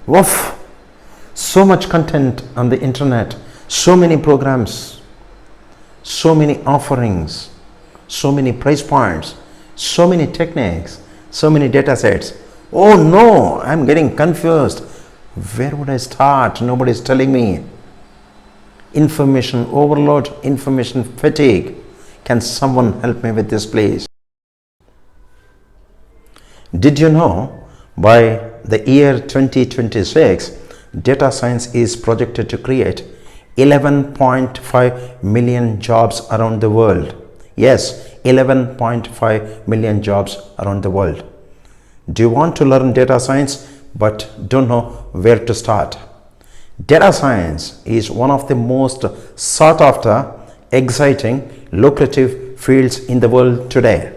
Woof! So much content on the internet, so many programs, so many offerings, so many price points, so many techniques, so many data sets. Oh no, I'm getting confused. Where would I start? Nobody is telling me. Information overload, information fatigue. Can someone help me with this, please? Did you know by the year 2026, data science is projected to create 11.5 million jobs around the world. Yes, 11.5 million jobs around the world. Do you want to learn data science but don't know where to start? Data science is one of the most sought after, exciting, lucrative fields in the world today.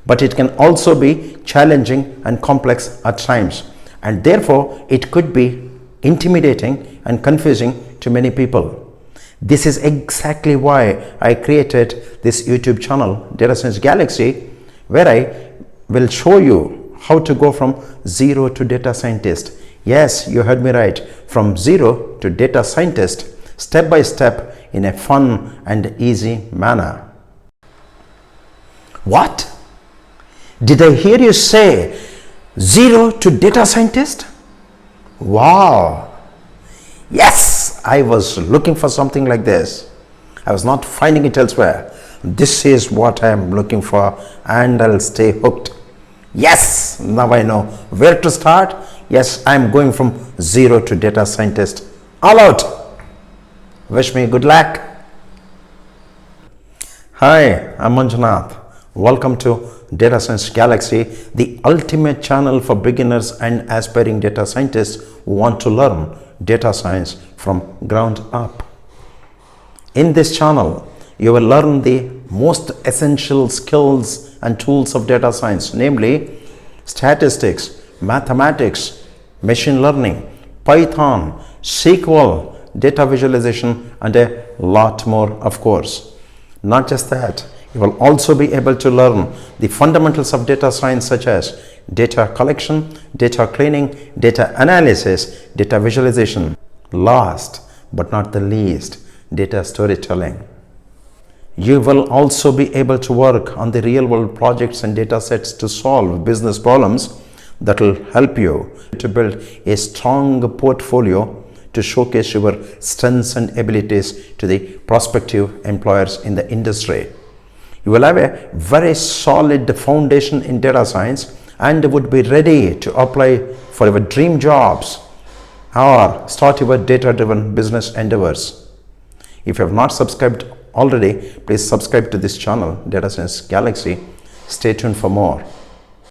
But it can also be challenging and complex at times, and therefore it could be intimidating and confusing to many people. This is exactly why I created this YouTube channel, Data Science Galaxy, where I will show you how to go from zero to data scientist. Yes, you heard me right. From zero to data scientist, step by step in a fun and easy manner. What? Did I hear you say zero to data scientist? Wow. Yes, I was looking for something like this. I was not finding it elsewhere. This is what I am looking for and I'll stay hooked. Yes, now I know where to start. Yes, I am going from zero to data scientist. All out. Wish me good luck. Hi, I'm Manjunath. Welcome to Data Science Galaxy, the ultimate channel for beginners and aspiring data scientists who want to learn data science from ground up. In this channel, you will learn the most essential skills and tools of data science, namely statistics, mathematics, machine learning, Python, SQL, data visualization, and a lot more, of course. Not just that, you will also be able to learn the fundamentals of data science such as data collection, data cleaning, data analysis, data visualization. Last but not the least, data storytelling. You will also be able to work on the real-world projects and data sets to solve business problems that will help you to build a strong portfolio to showcase your strengths and abilities to the prospective employers in the industry. You will have a very solid foundation in data science and would be ready to apply for your dream jobs or start your data-driven business endeavors. If you have not subscribed already, please subscribe to this channel, Data Science Galaxy. Stay tuned for more.